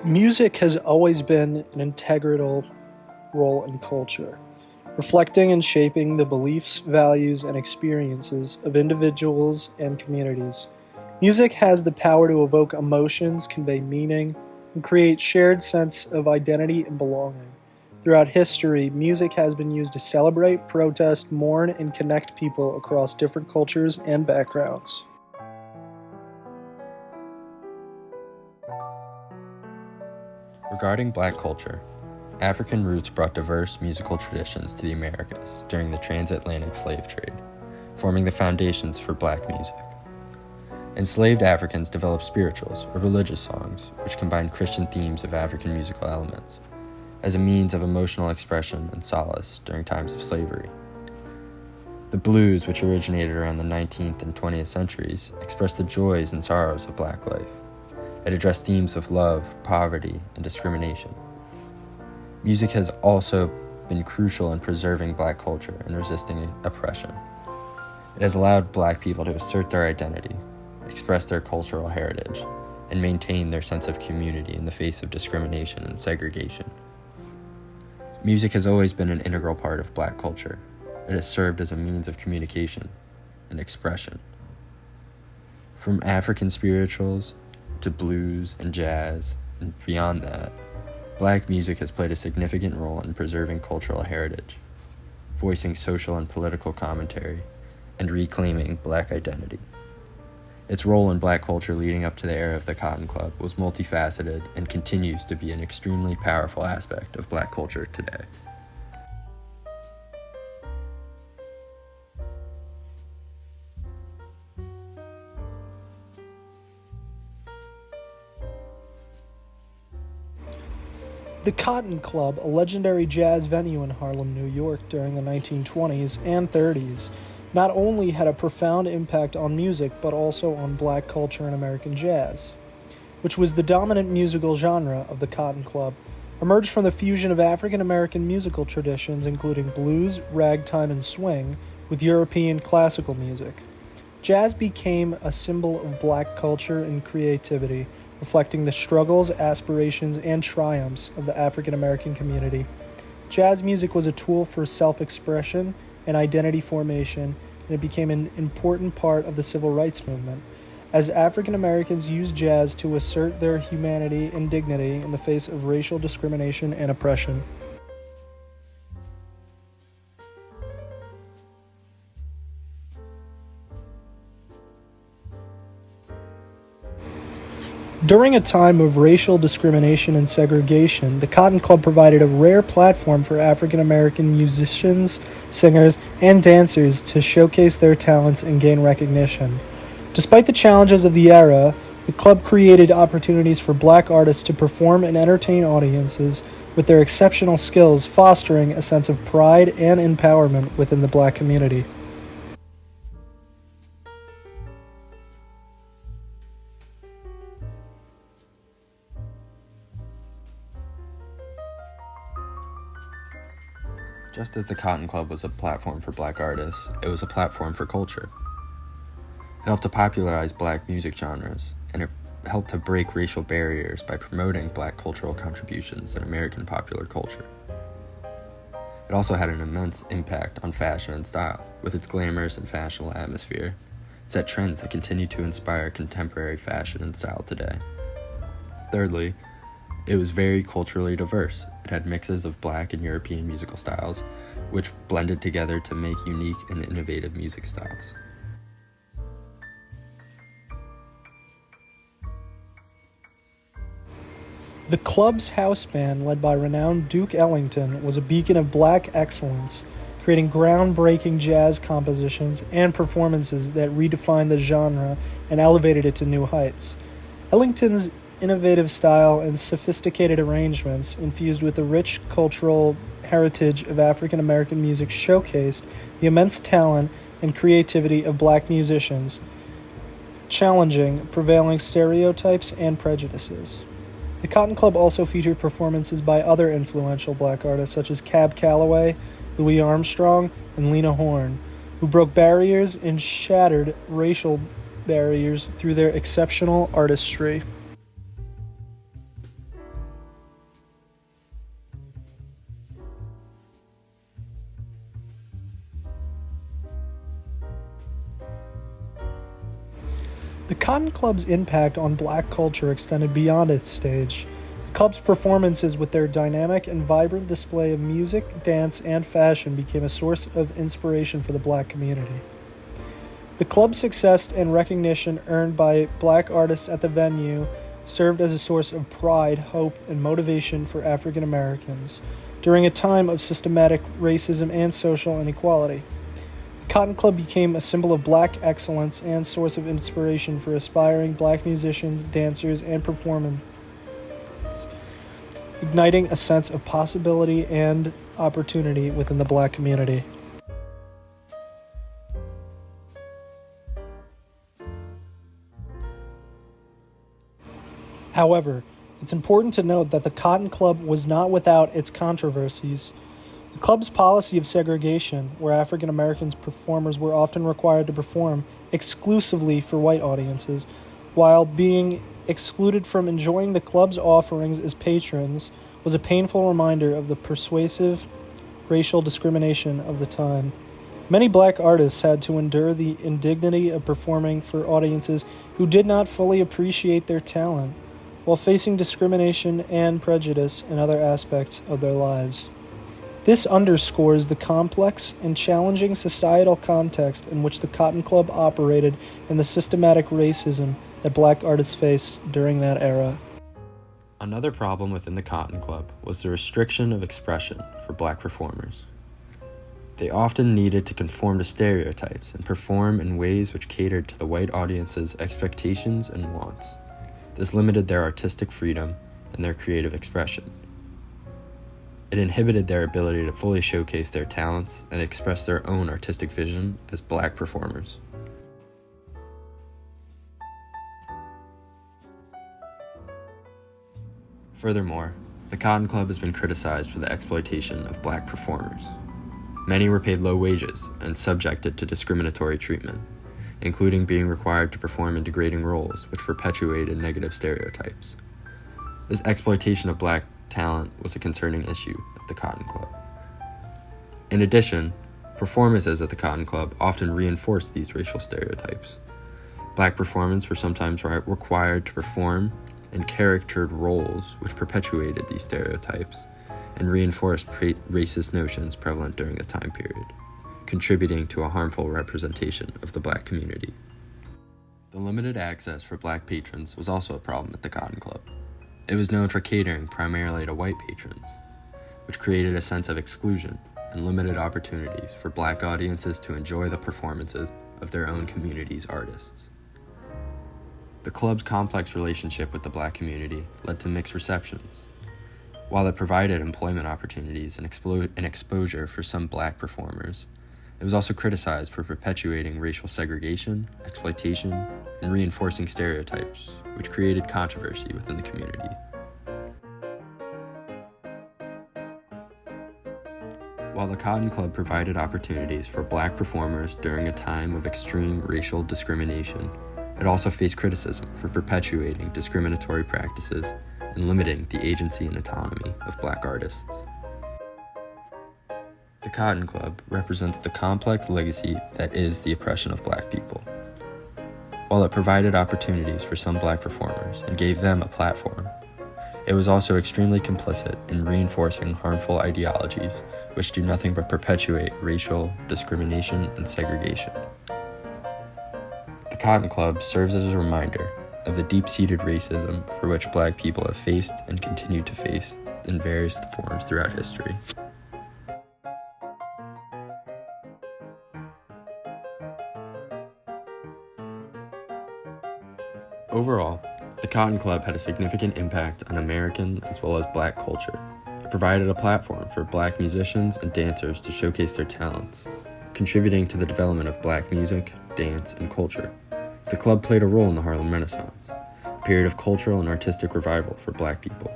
Music has always been an integral role in culture, reflecting and shaping the beliefs, values, and experiences of individuals and communities. Music has the power to evoke emotions, convey meaning, and create shared sense of identity and belonging. Throughout history, music has been used to celebrate, protest, mourn, and connect people across different cultures and backgrounds. Regarding Black culture, African roots brought diverse musical traditions to the Americas during the transatlantic slave trade, forming the foundations for Black music. Enslaved Africans developed spirituals or religious songs, which combined Christian themes of African musical elements, as a means of emotional expression and solace during times of slavery. The blues, which originated around the 19th and 20th centuries, expressed the joys and sorrows of Black life. It addressed themes of love, poverty, and discrimination. Music has also been crucial in preserving Black culture and resisting oppression. It has allowed Black people to assert their identity, express their cultural heritage, and maintain their sense of community in the face of discrimination and segregation. Music has always been an integral part of Black culture. It has served as a means of communication and expression. From African spirituals to blues and jazz, and beyond that, Black music has played a significant role in preserving cultural heritage, voicing social and political commentary, and reclaiming Black identity. Its role in Black culture leading up to the era of the Cotton Club was multifaceted and continues to be an extremely powerful aspect of Black culture today. The Cotton Club, a legendary jazz venue in Harlem, New York during the 1920s and 30s, not only had a profound impact on music but also on Black culture and American jazz, which was the dominant musical genre of the Cotton Club, emerged from the fusion of African American musical traditions including blues, ragtime, and swing with European classical music. Jazz became a symbol of Black culture and creativity, reflecting the struggles, aspirations, and triumphs of the African American community. Jazz music was a tool for self-expression and identity formation, and it became an important part of the civil rights movement, as African Americans used jazz to assert their humanity and dignity in the face of racial discrimination and oppression. During a time of racial discrimination and segregation, the Cotton Club provided a rare platform for African American musicians, singers, and dancers to showcase their talents and gain recognition. Despite the challenges of the era, the club created opportunities for Black artists to perform and entertain audiences with their exceptional skills, fostering a sense of pride and empowerment within the Black community. Just as the Cotton Club was a platform for Black artists, it was a platform for culture. It helped to popularize Black music genres, and it helped to break racial barriers by promoting Black cultural contributions in American popular culture. It also had an immense impact on fashion and style. With its glamorous and fashionable atmosphere, it set trends that continue to inspire contemporary fashion and style today. Thirdly, it was very culturally diverse. It had mixes of Black and European musical styles, which blended together to make unique and innovative music styles. The club's house band, led by renowned Duke Ellington, was a beacon of Black excellence, creating groundbreaking jazz compositions and performances that redefined the genre and elevated it to new heights. Ellington's innovative style and sophisticated arrangements, infused with the rich cultural heritage of African American music, showcased the immense talent and creativity of Black musicians, challenging prevailing stereotypes and prejudices. The Cotton Club also featured performances by other influential Black artists such as Cab Calloway, Louis Armstrong, and Lena Horne, who broke barriers and shattered racial barriers through their exceptional artistry. The Cotton Club's impact on black culture extended beyond its stage. The club's performances, with their dynamic and vibrant display of music, dance, and fashion, became a source of inspiration for the black community. The club's success and recognition earned by black artists at the venue served as a source of pride, hope, and motivation for African Americans during a time of systematic racism and social inequality. The Cotton Club became a symbol of black excellence and source of inspiration for aspiring black musicians, dancers, and performers, igniting a sense of possibility and opportunity within the black community. However, it's important to note that the Cotton Club was not without its controversies. The club's policy of segregation, where African American performers were often required to perform exclusively for white audiences, while being excluded from enjoying the club's offerings as patrons, was a painful reminder of the pervasive racial discrimination of the time. Many black artists had to endure the indignity of performing for audiences who did not fully appreciate their talent, while facing discrimination and prejudice in other aspects of their lives. This underscores the complex and challenging societal context in which the Cotton Club operated and the systematic racism that black artists faced during that era. Another problem within the Cotton Club was the restriction of expression for black performers. They often needed to conform to stereotypes and perform in ways which catered to the white audience's expectations and wants. This limited their artistic freedom and their creative expression. It inhibited their ability to fully showcase their talents and express their own artistic vision as black performers. Furthermore, the Cotton Club has been criticized for the exploitation of black performers. Many were paid low wages and subjected to discriminatory treatment, including being required to perform in degrading roles which perpetuated negative stereotypes. This exploitation of black talent was a concerning issue at the Cotton Club. In addition, performances at the Cotton Club often reinforced these racial stereotypes. Black performers were sometimes required to perform in caricatured roles which perpetuated these stereotypes and reinforced racist notions prevalent during the time period, contributing to a harmful representation of the black community. The limited access for black patrons was also a problem at the Cotton Club. It was known for catering primarily to white patrons, which created a sense of exclusion and limited opportunities for black audiences to enjoy the performances of their own community's artists. The club's complex relationship with the black community led to mixed receptions. While it provided employment opportunities and exposure for some black performers, it was also criticized for perpetuating racial segregation, exploitation, and reinforcing stereotypes, which created controversy within the community. While the Cotton Club provided opportunities for black performers during a time of extreme racial discrimination, it also faced criticism for perpetuating discriminatory practices and limiting the agency and autonomy of black artists. The Cotton Club represents the complex legacy that is the oppression of black people. While it provided opportunities for some black performers and gave them a platform, it was also extremely complicit in reinforcing harmful ideologies which do nothing but perpetuate racial discrimination and segregation. The Cotton Club serves as a reminder of the deep-seated racism for which black people have faced and continue to face in various forms throughout history. Overall, the Cotton Club had a significant impact on American as well as black culture. It provided a platform for black musicians and dancers to showcase their talents, contributing to the development of black music, dance, and culture. The club played a role in the Harlem Renaissance, a period of cultural and artistic revival for black people,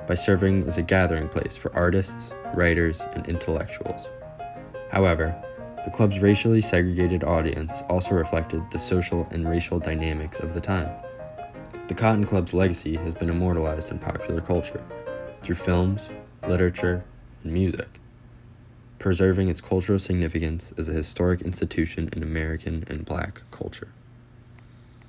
by serving as a gathering place for artists, writers, and intellectuals. However, the club's racially segregated audience also reflected the social and racial dynamics of the time. The Cotton Club's legacy has been immortalized in popular culture through films, literature, and music, preserving its cultural significance as a historic institution in American and black culture.